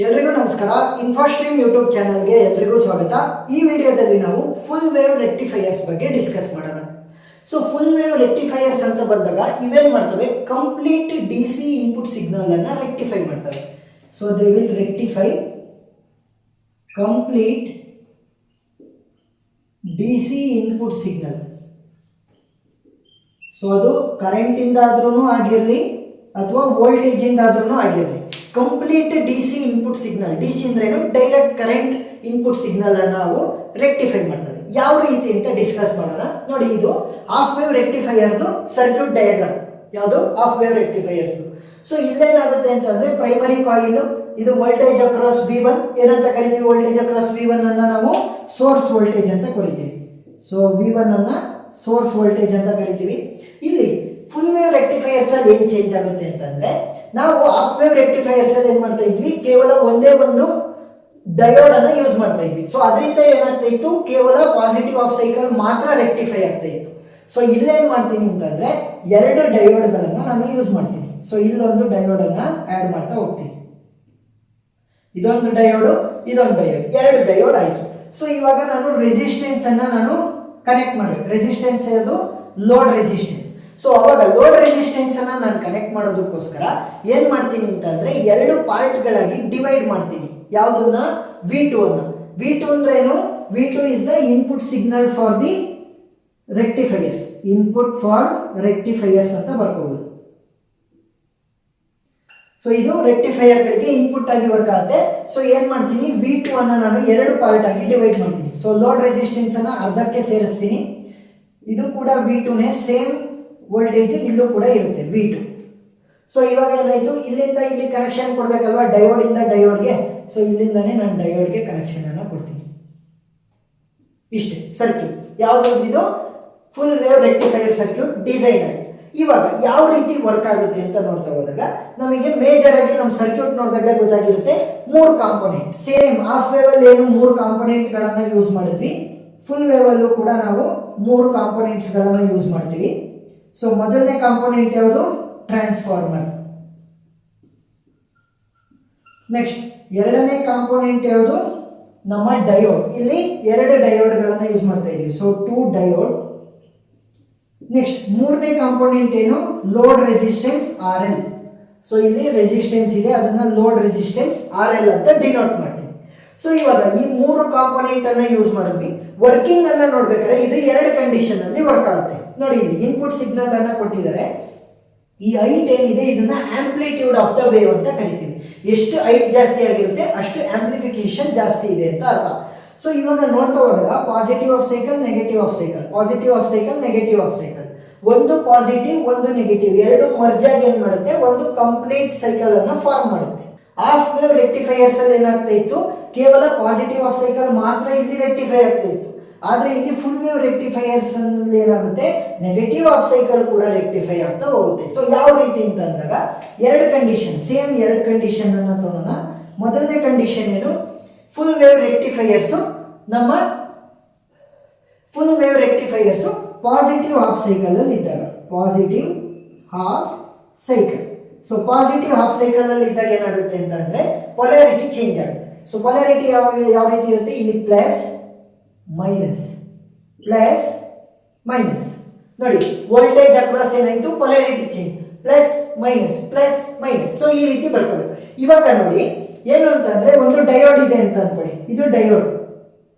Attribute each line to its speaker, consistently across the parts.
Speaker 1: ಎಲ್ರಿಗೂ ನಮಸ್ಕಾರ. ಇನ್ಫೋಸ್ಟ್ರೀಮ್ ಯೂಟ್ಯೂಬ್ ಚಾನಲ್ಗೆ ಎಲ್ರಿಗೂ ಸ್ವಾಗತ. ಈ ವಿಡಿಯೋದಲ್ಲಿ ನಾವು ಫುಲ್ ವೇವ್ ರೆಕ್ಟಿಫೈಯರ್ಸ್ ಬಗ್ಗೆ ಡಿಸ್ಕಸ್ ಮಾಡೋಣ. ಸೊ ಫುಲ್ ವೇವ್ ರೆಕ್ಟಿಫೈಯರ್ಸ್ ಅಂತ ಬಂದಾಗ ಇವೇನು ಮಾಡ್ತವೆ, complete D C input signal ಅನ್ನು ರೆಕ್ಟಿಫೈ ಮಾಡ್ತವೆ. So they will rectify complete D C input signal. So ಅದು ಕರೆಂಟಿಂದ ಆದ್ರೂ ಆಗಿರಲಿ ಅಥವಾ ವೋಲ್ಟೇಜಿಂದ ಆದ್ರೂ ಆಗಿರಲಿ, complete D C input signal, D C ಅಂದ್ರೇನು, ಡೈರೆಕ್ಟ್ ಕರೆಂಟ್ ಇನ್ಪುಟ್ ಸಿಗ್ನಲ್ ಅನ್ನು ನಾವು ರೆಕ್ಟಿಫೈ ಮಾಡ್ತೇವೆ. ಯಾವ ರೀತಿ ಅಂತ ಡಿಸ್ಕಸ್ ಮಾಡೋಣ. ನೋಡಿ, ಇದು ಹಾಫ್ ವೇವ್ ರೆಕ್ಟಿಫೈಯರ್ದು ಸರ್ಕ್ಯೂಟ್ ಡಯಾಗ್ರಾಮ್. ಯಾವುದು? Half wave rectifiers. ಸೊ ಇಲ್ಲೇನಾಗುತ್ತೆ ಅಂತಂದ್ರೆ, ಪ್ರೈಮರಿ ಕಾಯಿಲ್ ಇದು ವೋಲ್ಟೇಜ್ ಅಕ್ರಾಸ್ V1 ಏನಂತ ಕರಿತೀವಿ? ವೋಲ್ಟೇಜ್ ಅಕ್ರಾಸ್ V1 ಅನ್ನ ನಾವು ಸೋರ್ಸ್ ವೋಲ್ಟೇಜ್ ಅಂತ ಕರಿತೀವಿ. ಸೊ V1 ಅನ್ನ ಸೋರ್ಸ್ ವೋಲ್ಟೇಜ್ ಅಂತ ಕರಿತೀವಿ. ಇಲ್ಲಿ ಫುಲ್ ವೇವ್ ರೆಕ್ಟಿಫೈಯರ್ಸ್ ಅಲ್ಲಿ ಏನ್ ಚೇಂಜ್ ಆಗುತ್ತೆ ಅಂತಂದ್ರೆ, ನಾವು ಹಾಫ್ ವೇವ್ ರೆಕ್ಟಿಫೈಯರ್ಸ್ ಅಲ್ಲಿ ಏನ್ ಮಾಡ್ತಾ ಇದ್ವಿ, ಕೇವಲ ಒಂದೇ ಒಂದು ಡಯೋಡ್ ಅನ್ನ ಯೂಸ್ ಮಾಡ್ತಾ ಇದ್ವಿ. ಸೊ ಅದರಿಂದ ಏನಾಗ್ತಾ ಇತ್ತು, ಕೇವಲ ಪಾಸಿಟಿವ್ ಆಫ್ ಸೈಕಲ್ ಮಾತ್ರ ರೆಕ್ಟಿಫೈ ಆಗ್ತಾ ಇತ್ತು. ಸೊ ಇಲ್ಲೇನ್ ಮಾಡ್ತೀನಿ ಅಂತಂದ್ರೆ, ಎರಡು ಡಯೋಡ್ಗಳನ್ನ ನಾನು ಯೂಸ್ ಮಾಡ್ತೀನಿ. ಸೊ ಇಲ್ಲೊಂದು ಡಯೋಡ್ ಅನ್ನ ಆಡ್ ಮಾಡ್ತಾ ಹೋಗ್ತೀನಿ. ಇದೊಂದು ಡಯೋಡ್, ಇದೊಂದು ಡಯೋಡ್, ಎರಡು ಡಯೋಡ್ ಆಯ್ತು. ಸೊ ಇವಾಗ ನಾನು ರೆಸಿಸ್ಟೆನ್ಸ್ ಅನ್ನ ನಾನು ಕನೆಕ್ಟ್ ಮಾಡಬೇಕು. ರೆಸಿಸ್ಟೆನ್ಸ್ ಅದು ಲೋಡ್ ರೆಸಿಸ್ಟೆನ್ಸ್. ಸೊ ಅವಾಗ ಲೋಡ್ ರೆಸಿಸ್ಟೆನ್ಸ್ ಅನ್ನ ನಾನು ಕನೆಕ್ಟ್ ಮಾಡೋದಕ್ಕೋಸ್ಕರ ಏನ್ ಮಾಡ್ತೀನಿ ಅಂತಂದ್ರೆ, ಎರಡು ಪಾರ್ಟ್ಗಳಾಗಿ ಡಿವೈಡ್ ಮಾಡ್ತೀನಿ. ಯಾವುದನ್ನ? V2 ಅನ್ನ. V2 ಅಂದ್ರೆ ಏನು? V2 is the input signal for the rectifiers. Input for rectifiers ಅಂತ ಬರ್ಕೋಬಹುದು. ಸೊ ಇದು ರೆಕ್ಟಿಫೈಯರ್ ಗಳಿಗೆ ಇನ್ಪುಟ್ ಆಗಿ ವರ್ಕ್ ಆಗುತ್ತೆ. ಸೊ ಏನ್ ಮಾಡ್ತೀನಿ, V2 ಅನ್ನ ನಾನು ಎರಡು ಪಾರ್ಟ್ ಆಗಿ ಡಿವೈಡ್ ಮಾಡ್ತೀನಿ. ಸೊ ಲೋಡ್ ರೆಸಿಸ್ಟೆನ್ಸ್ ಅನ್ನ ಅರ್ಧಕ್ಕೆ ಸೇರಿಸ್ತೀನಿ. ಇದು ಕೂಡ V2 ನೇ, ಸೇಮ್ ವೋಲ್ಟೇಜ್ ಇಲ್ಲೂ ಕೂಡ ಇರುತ್ತೆ V2. ಸೊ ಇವಾಗ ಏನಾಯ್ತು, ಇಲ್ಲಿಂದ ಇಲ್ಲಿ ಕನೆಕ್ಷನ್ ಕೊಡ್ಬೇಕಲ್ವಾ, ಡಯೋಡ್ ಇಂದ ಡಯೋಡ್ಗೆ. ಸೊ ಇಲ್ಲಿಂದಾನೇ ನಾನು ಡಯೋಡ್ಗೆ ಕನೆಕ್ಷನ್ ಅನ್ನ ಕೊಡ್ತೀನಿ. ಇಷ್ಟೇ ಸರ್ಕ್ಯೂಟ್. ಯಾವುದು ಇದು? Full wave rectifier circuit design ಆಗಿದೆ. ಇವಾಗ ಯಾವ ರೀತಿ ವರ್ಕ್ ಆಗುತ್ತೆ ಅಂತ ನೋಡ್ತಾ ಹೋದಾಗ ನಮಗೆ ಮೇಜರ್ ಆಗಿ ನಮ್ಮ ಸರ್ಕ್ಯೂಟ್ ನೋಡಿದಾಗ ಗೊತ್ತಾಗಿರುತ್ತೆ, ಮೂರು ಕಾಂಪೋನೆಂಟ್. ಸೇಮ್ ಹಾಫ್ ವೇವ್ ಅಲ್ಲಿ ಏನು ಮೂರು ಕಾಂಪೋನೆಂಟ್ ಗಳನ್ನ ಯೂಸ್ ಮಾಡಿದ್ವಿ, ಫುಲ್ ವೇವ್ ಅಲ್ಲೂ ಕೂಡ ನಾವು ಮೂರು ಕಾಂಪೋನೆಂಟ್ಸ್ ಗಳನ್ನ ಯೂಸ್ ಮಾಡ್ತೀವಿ. ಸೊ ಮೊದಲನೇ ಕಾಂಪೋನೆಂಟ್ ಯಾವುದು? ಟ್ರಾನ್ಸ್ಫಾರ್ಮರ್. ನೆಕ್ಸ್ಟ್ ಎರಡನೇ ಕಾಂಪೋನೆಂಟ್ ಯಾವುದು? ನಮ್ಮ ಡಯೋಡ್. ಇಲ್ಲಿ ಎರಡು ಡಯೋಡ್ಗಳನ್ನ ಯೂಸ್ ಮಾಡ್ತಾ ಇದೀವಿ. So 2 diode. ನೆಕ್ಸ್ಟ್ ಮೂರನೇ ಕಾಂಪೋನೆಂಟ್ ಏನು? Load resistance RL. ಸೊ ಇಲ್ಲಿ ರೆಸಿಸ್ಟೆನ್ಸ್ ಇದೆ, ಅದನ್ನ ಲೋಡ್ ರೆಸಿಸ್ಟೆನ್ಸ್ RL ಅಂತ ಡಿನೋಟ್ ಮಾಡ್ತೀವಿ. ಸೊ ಇವಾಗ ಈ ಮೂರು ಕಾಂಪೋನೆಂಟ್ ಅನ್ನ ಯೂಸ್ ಮಾಡಿದ್ವಿ. ವರ್ಕಿಂಗ್ ಅನ್ನ ನೋಡ್ಬೇಕಾದ್ರೆ ಇದು ಎರಡು ಕಂಡೀಷನ್ ಅಲ್ಲಿ ವರ್ಕ್ ಆಗುತ್ತೆ. ನೋಡಿ, ಇಲ್ಲಿ ಇನ್ಪುಟ್ ಸಿಗ್ನಲ್ ಅನ್ನ ಕೊಟ್ಟಿದ್ದಾರೆ. ಈ ಹೈಟ್ ಏನಿದೆ ಇದನ್ನ ಆಂಪ್ಲಿಟ್ಯೂಡ್ ಆಫ್ ದ ವೇವ್ ಅಂತ ಕರಿತೀವಿ. ಎಷ್ಟು ಹೈಟ್ ಜಾಸ್ತಿ ಆಗಿರುತ್ತೆ ಅಷ್ಟು ಆಂಪ್ಲಿಫಿಕೇಶನ್ ಜಾಸ್ತಿ ಇದೆ ಅಂತ ಅರ್ಥ. ಸೊ ಇವಾಗ ನೋಡ್ತಾ ಹೋದಾಗ positive half cycle, negative half cycle, positive half cycle, negative half cycle, ಒಂದು ಪಾಸಿಟಿವ್ ಒಂದು ನೆಗೆಟಿವ್, ಎರಡು ಮರ್ಜ್ ಆಗಿ ಏನ್ ಮಾಡುತ್ತೆ, ಒಂದು ಕಂಪ್ಲೀಟ್ ಸೈಕಲ್ ಅನ್ನ ಫಾರ್ಮ್ ಮಾಡುತ್ತೆ. ಹಾಫ್ ವೇವ್ ರೆಕ್ಟಿಫೈಯರ್ಸ್ ಅಲ್ಲಿ ಏನಾಗ್ತಾ ಇತ್ತು, ಕೇವಲ ಪಾಸಿಟಿವ್ ಆಫ್ ಸೈಕಲ್ ಮಾತ್ರ ಇಲ್ಲಿ ರೆಕ್ಟಿಫೈ ಆಗ್ತಾ ಇತ್ತು. ಆದ್ರೆ ಇಲ್ಲಿ ಫುಲ್ ವೇವ್ ರೆಕ್ಟಿಫೈಯರ್ಸ್ ಅಲ್ಲಿ ಏನಾಗುತ್ತೆ, ನೆಗೆಟಿವ್ ಆಫ್ ಸೈಕಲ್ ಕೂಡ ರೆಕ್ಟಿಫೈ ಆಗ್ತಾ ಹೋಗುತ್ತೆ. ಸೊ ಯಾವ ರೀತಿ ಅಂತ ಅಂದಾಗ, ಎರಡು ಕಂಡೀಷನ್, ಸೇಮ್ ಎರಡು ಕಂಡೀಷನ್ ಅನ್ನ ತಗೋಣ. ಮೊದಲನೇ ಕಂಡೀಷನ್ ಏನು? ಫುಲ್ ವೇವ್ ರೆಕ್ಟಿಫೈಯರ್ಸ್, ನಮ್ಮ full wave rectifiers positive half cycle ಅಲ್ಲಿ ಇದ್ದಾಗ, positive half cycle. So positive half cycle ಅಲ್ಲಿ ಇದ್ದಾಗ ಏನಾಗುತ್ತೆ ಅಂತ ಅಂದ್ರೆ, ಪೊಲಾರಿಟಿ ಚೇಂಜ್ ಆಗುತ್ತೆ. ಸೊ ಪೊಲಾರಿಟಿ ಯಾವ ರೀತಿ ಇರುತ್ತೆ, ಇಲ್ಲಿ ಪ್ಲಸ್ ಮೈನಸ್, ಪ್ಲಸ್ ಮೈನಸ್. ನೋಡಿ, ವೋಲ್ಟೇಜ್ ಅಕ್ರಾಸ್ ಏನಾಯ್ತು, polarity change, plus minus, plus minus. So ಈ ರೀತಿ ಬರ್ಕೋಬೇಕು. ಇವಾಗ ನೋಡಿ ಏನು ಅಂತಂದ್ರೆ, ಒಂದು ಡಯೋಡ್ ಇದೆ ಅಂತ ಅನ್ಕೊಳ್ಳಿ, ಇದು ಡಯೋಡ್.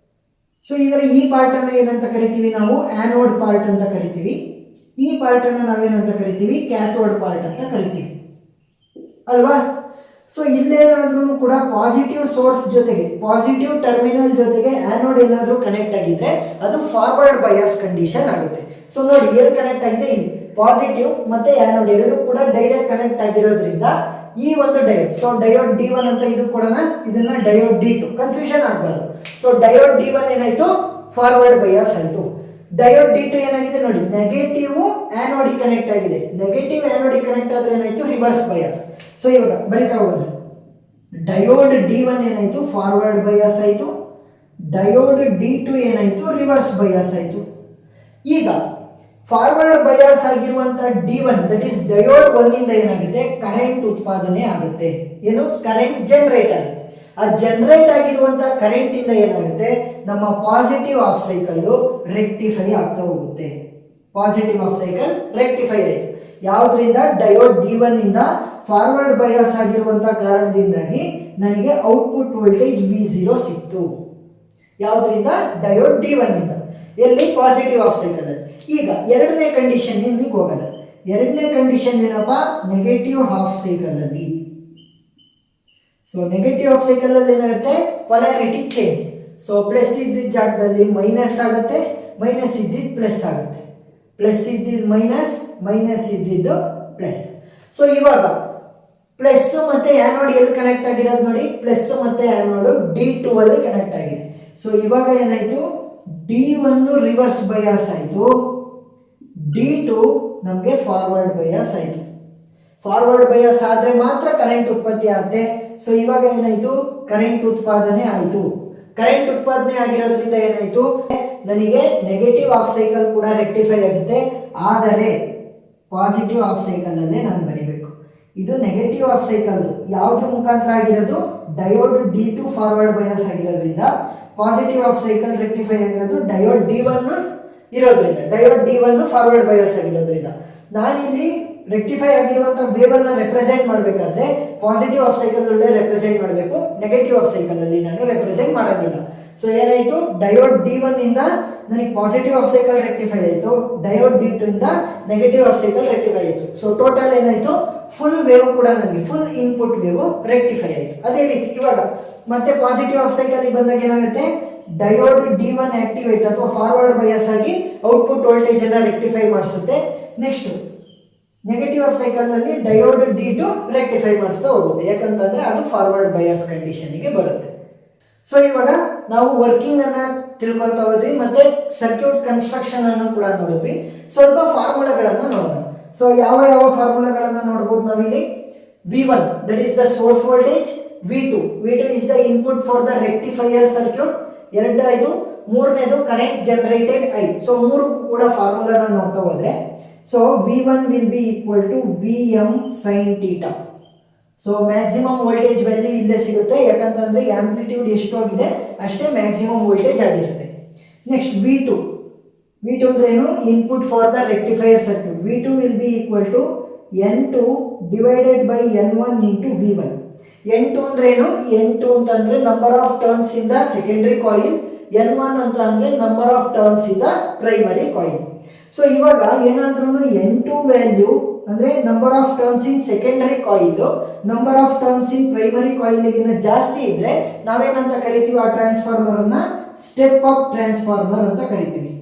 Speaker 1: ಸೊ ಇದರ ಈ ಪಾರ್ಟ್ ಅನ್ನ ಏನಂತ ಕರಿತೀವಿ ನಾವು? ಆನೋಡ್ ಪಾರ್ಟ್ ಅಂತ ಕರಿತೀವಿ. ಈ ಪಾರ್ಟ್ ಅನ್ನ ನಾವೇನಂತ ಕರಿತೀವಿ? ಕ್ಯಾಥೋಡ್ ಪಾರ್ಟ್ ಅಂತ ಕರಿತೀವಿ ಅಲ್ವಾ? ಸೊ ಇಲ್ಲೇನಾದ್ರೂ ಕೂಡ ಪಾಸಿಟಿವ್ ಸೋರ್ಸ್ ಜೊತೆಗೆ, ಪಾಸಿಟಿವ್ ಟರ್ಮಿನಲ್ ಜೊತೆಗೆ ಆನೋಡ್ ಏನಾದ್ರೂ ಕನೆಕ್ಟ್ ಆಗಿದ್ರೆ ಅದು ಫಾರ್ವರ್ಡ್ ಬಯಾಸ್ ಕಂಡೀಷನ್ ಆಗುತ್ತೆ. ಸೊ ನೋಡಿ, ಏನ್ ಕನೆಕ್ಟ್ ಆಗಿದೆ, ಇಲ್ಲಿ ಪಾಸಿಟಿವ್ ಮತ್ತೆ ಆನೋಡ್ ಎರಡು ಕೂಡ ಡೈರೆಕ್ಟ್ ಕನೆಕ್ಟ್ ಆಗಿರೋದ್ರಿಂದ ಈ ಒಂದು ಡಯೋಡ್, ಸೊ ಡಯೋಡ್ D1 ಅಂತ ಇದು ಕೊಡೋಣ, ಇದನ್ನ ಡಯೋಡ್ D2, ಕನ್ಫ್ಯೂಷನ್ ಆಗಬಾರ್ದು. ಸೊ ಡಯೋಡ್ D1 ಏನಾಯ್ತು, ಫಾರ್ವರ್ಡ್ ಬಯಾಸ್ ಆಯ್ತು. ಡಯೋಡ್ D2 ಏನಾಗಿದೆ ನೋಡಿ, ನೆಗೆಟಿವ್ ಆನೋಡಿಗೆ ಕನೆಕ್ಟ್ ಆಗಿದೆ. ನೆಗೆಟಿವ್ ಆನೋಡಿಗೆ ಕನೆಕ್ಟ್ ಆದ್ರೆ ಏನಾಯ್ತು, ರಿವರ್ಸ್ ಬಯಾಸ್. ಸೊ ಇವಾಗ ಬರಿತಾ ಹೋಗೋಣ. ಡಯೋಡ್ D1 ಏನಾಯ್ತು, ಫಾರ್ವರ್ಡ್ ಬಯಾಸ್ ಆಯ್ತು. ಡಯೋಡ್ D2 ಏನಾಯ್ತು, ರಿವರ್ಸ್ ಬಯಾಸ್ ಆಯ್ತು. ಈಗ ಫಾರ್ವರ್ಡ್ ಬಯಾಸ್ ಆಗಿರುವಂತ D1 ದಟ್ ಈಸ್ ಡಯೋಡ್ 1 ಇಂದ ಏನಾಗುತ್ತೆ, ಕರೆಂಟ್ ಉತ್ಪಾದನೆ ಆಗುತ್ತೆ. ಏನು? ಕರೆಂಟ್ ಜನರೇಟ್ ಆಗುತ್ತೆ. ಆ ಜನರೇಟ್ ಆಗಿರುವಂಥ ಕರೆಂಟಿಂದ ಏನಾಗುತ್ತೆ, ನಮ್ಮ ಪಾಸಿಟಿವ್ ಹಾಫ್ ಸೈಕಲ್ಲು ರೆಕ್ಟಿಫೈ ಆಗ್ತಾ ಹೋಗುತ್ತೆ. ಪಾಸಿಟಿವ್ ಹಾಫ್ ಸೈಕಲ್ ರೆಕ್ಟಿಫೈ ಆಯಿತು. ಯಾವುದರಿಂದ? ಡಯೋಡ್ D1 ಇಂದ ಫಾರ್ವರ್ಡ್ ಬಯಾಸ್ ಆಗಿರುವಂಥ ಕಾರಣದಿಂದಾಗಿ ನನಗೆ ಔಟ್ಪುಟ್ ವೋಲ್ಟೇಜ್ V0 ಸಿಕ್ತು. ಯಾವುದರಿಂದ? ಡಯೋಡ್ D1 ಇಂದ. ಎಲ್ಲಿ? ಪಾಸಿಟಿವ್ ಹಾಫ್ ಸೈಕಲ್ ಅಲ್ಲಿ. ಈಗ ಎರಡನೇ ಕಂಡೀಷನ್ ಹೋಗಲ್ಲ. ಎರಡನೇ ಕಂಡೀಷನ್ ಏನಪ್ಪ? ನೆಗೆಟಿವ್ ಹಾಫ್ ಸೈಕಲ್ ಅಲ್ಲಿ. ಸೊ ನೆಗೆಟಿವ್ ಹಾಫ್ ಸೈಕಲ್ ಅಲ್ಲಿ ಏನಾಗುತ್ತೆ? Polarity change. ಸೊ ಪ್ಲಸ್ ಇದ್ದಿದ್ದ ಜಾಗದಲ್ಲಿ ಮೈನಸ್ ಆಗುತ್ತೆ, ಮೈನಸ್ ಇದ್ದಿದ್ದು ಪ್ಲಸ್ ಆಗುತ್ತೆ, ಪ್ಲಸ್ ಇದ್ದಿದ್ದು ಮೈನಸ್, ಮೈನಸ್ ಇದ್ದಿದ್ದು ಪ್ಲಸ್. ಸೊ ಇವಾಗ ಪ್ಲಸ್ ಮತ್ತೆ ಆ್ಯನೋಡ್ ಎಲ್ಲಿ ಕನೆಕ್ಟ್ ಆಗಿರೋದು ನೋಡಿ, ಪ್ಲಸ್ ಮತ್ತೆ ಆ್ಯನೋಡು D2 ಅಲ್ಲಿ ಕನೆಕ್ಟ್ ಆಗಿದೆ. ಸೊ ಇವಾಗ ಏನಾಯಿತು? D1 ರಿವರ್ಸ್ ಬಯಾಸ್ ಆಯಿತು, D2 ನಮಗೆ ಫಾರ್ವರ್ಡ್ ಬಯಾಸ್ ಆಯಿತು. ಫಾರ್ವರ್ಡ್ ಬಯಾಸ್ ಆದರೆ ಮಾತ್ರ ಕರೆಂಟ್ ಉತ್ಪತ್ತಿ ಆಗುತ್ತೆ. ಸೊ ಇವಾಗ ಏನಾಯಿತು? ಕರೆಂಟ್ ಉತ್ಪಾದನೆ ಆಯಿತು. ಕರೆಂಟ್ ಉತ್ಪಾದನೆ ಆಗಿರೋದ್ರಿಂದ ಏನಾಯಿತು? ನನಗೆ ನೆಗೆಟಿವ್ ಹಾಫ್ ಸೈಕಲ್ ಕೂಡ ರೆಕ್ಟಿಫೈ ಆಗುತ್ತೆ. ಆದರೆ ಪಾಸಿಟಿವ್ ಹಾಫ್ ಸೈಕಲಲ್ಲೇ ನಾನು ಬರೀಬೇಕು. ಇದು ನೆಗೆಟಿವ್ ಹಾಫ್ ಸೈಕಲ್ ಯಾವುದ್ರ ಮುಖಾಂತರ ಆಗಿರೋದು? ಡಯೋಡ್ D2 ಫಾರ್ವರ್ಡ್ ಬಯಾಸ್ ಆಗಿರೋದ್ರಿಂದ. ಪಾಸಿಟಿವ್ ಹಾಫ್ ಸೈಕಲ್ ರೆಕ್ಟಿಫೈ ಆಗಿರೋದು ಡಯೋಡ್ D1 ಇರೋದ್ರಿಂದ, ಡಯೋಡ್ D1 ಫಾರ್ವರ್ಡ್ ಬಯಾಸ್ ಆಗಿರೋದ್ರಿಂದ. ನಾನಿಲ್ಲಿ ರೆಕ್ಟಿಫೈ ಆಗಿರುವಂಥ ವೇವನ್ನು ರೆಪ್ರೆಸೆಂಟ್ ಮಾಡಬೇಕಾದ್ರೆ ಪಾಸಿಟಿವ್ ಹಾಫ್ ಸೈಕಲಲ್ಲೇ ರೆಪ್ರೆಸೆಂಟ್ ಮಾಡಬೇಕು, ನೆಗೆಟಿವ್ ಹಾಫ್ ಸೈಕಲಲ್ಲಿ ನಾನು ರೆಪ್ರೆಸೆಂಟ್ ಮಾಡೋಂಗಿಲ್ಲ. ಸೊ ಏನಾಯಿತು? ಡಯೋಡ್ D1 ಇಂದ ನನಗೆ ಪಾಸಿಟಿವ್ ಹಾಫ್ ಸೈಕಲ್ ರೆಕ್ಟಿಫೈ ಆಯಿತು, ಡಯೋಡ್ D2 ಇಂದ ನೆಗೆಟಿವ್ ಹಾಫ್ ಸೈಕಲ್ ರೆಕ್ಟಿಫೈ ಆಯಿತು. ಸೊ ಟೋಟಲ್ ಏನಾಯಿತು? ಫುಲ್ ವೇವ್ ಕೂಡ ನನಗೆ, ಫುಲ್ ಇನ್ಪುಟ್ ವೇವ್ ರೆಕ್ಟಿಫೈ ಆಯಿತು. ಅದೇ ರೀತಿ ಇವಾಗ ಮತ್ತೆ ಪಾಸಿಟಿವ್ ಹಾಫ್ ಸೈಕಲ್ಗೆ ಬಂದಾಗ ಏನಾಗುತ್ತೆ? ಡಯೋಡ್ D1 ಆಕ್ಟಿವೇಟ್ ಅಥವಾ ಫಾರ್ವರ್ಡ್ ಬಯಾಸ್ ಆಗಿ ಔಟ್ಪುಟ್ ವೋಲ್ಟೇಜ್ ಅನ್ನು ರೆಕ್ಟಿಫೈ ಮಾಡಿಸುತ್ತೆ. ನೆಕ್ಸ್ಟ್ ನೆಗೆಟಿವ್ ಹಾಫ್ ಸೈಕಲ್ನಲ್ಲಿ ಡಯೋಡ್ D2 ರೆಕ್ಟಿಫೈ ಮಾಡಿಸ್ತಾ ಹೋಗುತ್ತೆ, ಯಾಕಂತಂದ್ರೆ ಅದು ಫಾರ್ವರ್ಡ್ ಬಯಾಸ್ ಕಂಡೀಷನ್ಗೆ ಬರುತ್ತೆ. ಸೊ ಇವಾಗ ನಾವು ವರ್ಕಿಂಗ್ ಅನ್ನ ತಿಳ್ಕೊತಾ ಹೋದ್ವಿ, ಮತ್ತೆ ಸರ್ಕ್ಯೂಟ್ ಕನ್ಸ್ಟ್ರಕ್ಷನ್ ಅನ್ನು ಕೂಡ ನೋಡಿದ್ವಿ. ಸ್ವಲ್ಪ ಫಾರ್ಮುಲಾಗಳನ್ನ ನೋಡೋಣ. ಸೊ ಯಾವ ಯಾವ ಫಾರ್ಮುಲಾಗಳನ್ನ ನೋಡಬಹುದು ನಾವಿಲ್ಲಿ? V1 that is the source voltage, V2 is the input for the rectifier circuit. ಎರಡನೇದು, ಮೂರನೇದು ಕರೆಂಟ್ ಜನರೇಟೆಡ್ I. ಸೊ ಮೂರಕ್ಕೂ ಕೂಡ ಫಾರ್ಮುಲಾನ ನೋಡ್ತಾ ಹೋದ್ರೆ, so V1 will be equal to Vm sin θ. So maximum voltage value ಇಲ್ಲೇ ಸಿಗುತ್ತೆ, ಯಾಕಂತಂದ್ರೆ ಆಂಪ್ಲಿಟ್ಯೂಡ್ ಎಷ್ಟು ಆಗಿದೆ ಅಷ್ಟೇ ಮ್ಯಾಕ್ಸಿಮಮ್ ವೋಲ್ಟೇಜ್ ಆಗಿರುತ್ತೆ. ನೆಕ್ಸ್ಟ್ V2 ಅಂದ್ರೆ ಏನು? Input for the rectifier circuit. V2 will be equal to N2 divided by N1 into V1. N2 ಅಂದ್ರೆ ಏನು? N2 ಅಂತಂದ್ರೆ number of turns in the secondary coil, N1 ಅಂತ ಅಂದ್ರೆ number of turns in the primary coil. So ಇವಾಗ ಏನಾದ್ರೂ N2 value ಅಂದ್ರೆ number of turns in secondary coil number of turns in primary ಕಾಯಿಲ್ಗಿಂತ ಜಾಸ್ತಿ ಇದ್ರೆ ನಾವೇನಂತ ಕರಿತೀವಿ? ಆ ಟ್ರಾನ್ಸ್ಫಾರ್ಮರ್ ಅನ್ನ ಸ್ಟೆಪ್ ಅಪ್ ಟ್ರಾನ್ಸ್ಫಾರ್ಮರ್ ಅಂತ ಕರಿತೀವಿ.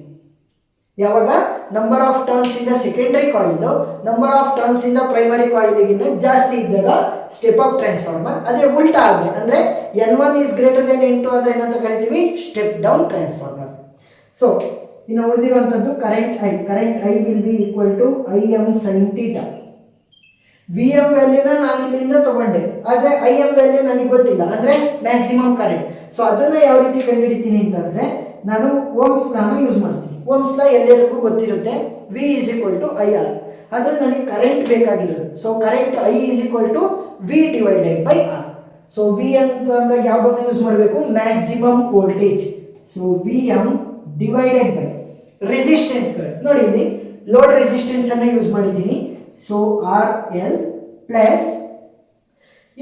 Speaker 1: ಯಾವಾಗ ನಂಬರ್ ಆಫ್ ಟರ್ನ್ಸ್ ಇಂದ secondary coil number of turns ಇಂದ ಪ್ರೈಮರಿ ಕಾಯಿಲ್ಗಿಂತ ಜಾಸ್ತಿ ಇದ್ದಾಗ ಸ್ಟೆಪ್ ಅಪ್ ಟ್ರಾನ್ಸ್ಫಾರ್ಮರ್. ಅದೇ ಉಲ್ಟಾ ಆದ್ರೆ ಅಂದ್ರೆ N1 is greater than N2 ಆದ್ರೆ ಏನಂತ ಕರಿತೀವಿ? Step down transformer. ಸೊ ಇನ್ನು ಉಳಿದಿರುವಂಥದ್ದು current I will be equal to Im sin θ. Vm ವ್ಯಾಲ್ಯೂನ ನಾನು ಇಲ್ಲಿಂದ ತಗೊಂಡೆ, ಆದರೆ Im ವ್ಯಾಲ್ಯೂ ನನಗೆ ಗೊತ್ತಿಲ್ಲ, ಅಂದರೆ ಮ್ಯಾಕ್ಸಿಮಮ್ ಕರೆಂಟ್. ಸೊ ಅದನ್ನು ಯಾವ ರೀತಿ ಕಂಡುಹಿಡಿತೀನಿ ಅಂತಂದರೆ ನಾನು ಓಮ್ಸ್ ಲಾನ ಯೂಸ್ ಮಾಡ್ತೀನಿ. ಓಮ್ಸ್ ಲಾ ಎಲ್ಲರಿಗೂ ಗೊತ್ತಿರುತ್ತೆ, V is equal to IR. ಆದರೆ ನನಗೆ ಕರೆಂಟ್ ಬೇಕಾಗಿರೋದು. So current I is equal to V divided by R. So V ಅಂತ ಅಂದಾಗ ಯಾವುದನ್ನು ಯೂಸ್ ಮಾಡಬೇಕು? Maximum voltage. So Vm divided by resistance. ನೋಡಿ ಇಲ್ಲಿ ಲೋಡ್ ರೆಸಿಸ್ಟೆನ್ಸ್ ಅನ್ನು ಯೂಸ್ ಮಾಡಿದ್ದೀನಿ. ಸೊ RL ಪ್ಲಸ್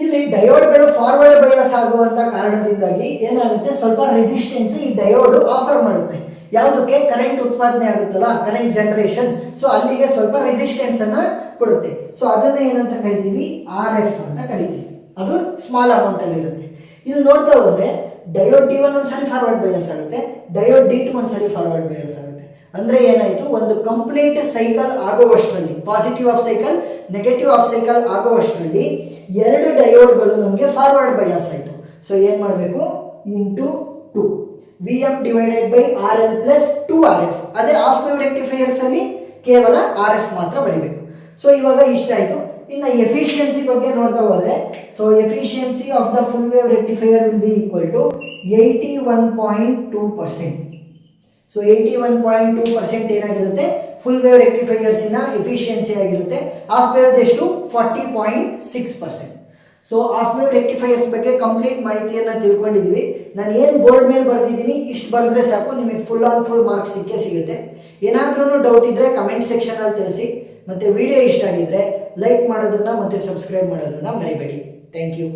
Speaker 1: ಇಲ್ಲಿ ಡಯೋಡ್ಗಳು ಫಾರ್ವರ್ಡ್ ಬಯಾಸ್ ಆಗುವಂತ ಕಾರಣದಿಂದಾಗಿ ಏನಾಗುತ್ತೆ? ಸ್ವಲ್ಪ ರೆಸಿಸ್ಟೆನ್ಸ್ ಈ ಡಯೋಡ್ ಆಫರ್ ಮಾಡುತ್ತೆ. ಯಾವುದಕ್ಕೆ? ಕರೆಂಟ್ ಉತ್ಪಾದನೆ ಆಗುತ್ತಲ್ಲ, ಕರೆಂಟ್ ಜನರೇಷನ್. ಸೊ ಅಲ್ಲಿಗೆ ಸ್ವಲ್ಪ ರೆಸಿಸ್ಟೆನ್ಸ್ ಅನ್ನ ಕೊಡುತ್ತೆ. ಸೊ ಅದನ್ನ ಏನಂತ ಕರಿತೀವಿ? RF ಅಂತ ಕರಿತೀವಿ. ಅದು ಸ್ಮಾಲ್ ಅಮೌಂಟ್ ಅಲ್ಲಿ ಇರುತ್ತೆ. ಇದು ನೋಡ್ತಾ ಹೋದ್ರೆ ಡಯೋಡ್ D1 ಒಂದ್ಸರಿ ಫಾರ್ವರ್ಡ್ ಬಯಾಸ್ ಆಗುತ್ತೆ, ಡಯೋಡ್ D2 ಒಂದ್ಸರಿ ಫಾರ್ವರ್ಡ್ ಬಯಾಸ್ ಆಗುತ್ತೆ. ಅಂದ್ರೆ ಏನಾಯ್ತು? ಒಂದು ಕಂಪ್ಲೀಟ್ ಸೈಕಲ್ ಆಗುವಷ್ಟರಲ್ಲಿ, positive half cycle negative half cycle ಆಗುವಷ್ಟರಲ್ಲಿ ಎರಡು ಡಯೋಡ್ಗಳು ನಮಗೆ ಫಾರ್ವರ್ಡ್ ಬಯಾಸ್ ಆಯಿತು. ಸೊ ಏನು ಮಾಡಬೇಕು? Into 2 Vm divided by RL plus 2RF. ಅದೇ ಆಫ್ ವೇವ್ ರೆಕ್ಟಿಫೈಯರ್ಸ್ ಅಲ್ಲಿ ಕೇವಲ RF ಮಾತ್ರ ಬರೀಬೇಕು. ಸೊ ಇವಾಗ ಇಷ್ಟ ಆಯಿತು. ಇನ್ನು ಎಫಿಷಿಯನ್ಸಿ ಬಗ್ಗೆ ನೋಡ್ತಾ ಹೋದ್ರೆ, so efficiency of the full wave rectifier will be equal to 81.2%. So 81.2% ಏನಾಗಿರುತ್ತೆ? ಫುಲ್ ವೇವ್ ರೆಕ್ಟಿಫೈಯರ್ಸಿನ ಎಫಿಷಿಯನ್ಸಿ ಆಗಿರುತ್ತೆ. ಹಾಫ್ ವೇವ್ ಎಷ್ಟು? 40.6%. ಸೊ ಹಾಫ್ ವೇವ್ ರೆಕ್ಟಿಫೈಯರ್ಸ್ ಬಗ್ಗೆ ಕಂಪ್ಲೀಟ್ ಮಾಹಿತಿಯನ್ನು ತಿಳ್ಕೊಂಡಿದ್ದೀವಿ. ನಾನು ಏನು ಬೋರ್ಡ್ ಮೇಲೆ ಬರೆದಿದ್ದೀನಿ ಇಷ್ಟು ಬರೆದ್ರೆ ಸಾಕು, ನಿಮಗೆ ಫುಲ್ ಆನ್ ಫುಲ್ ಮಾರ್ಕ್ಸ್ ಸಿಗುತ್ತೆ. ಏನಾದ್ರೂ ಡೌಟ್ ಇದ್ದರೆ ಕಮೆಂಟ್ ಸೆಕ್ಷನಲ್ಲಿ ತಿಳಿಸಿ. ಮತ್ತು ವಿಡಿಯೋ ಇಷ್ಟ ಆಗಿದ್ದರೆ ಲೈಕ್ ಮಾಡೋದನ್ನು ಮತ್ತು ಸಬ್ಸ್ಕ್ರೈಬ್ ಮಾಡೋದನ್ನು ಮರಿಬೇಡಿ. Thank you.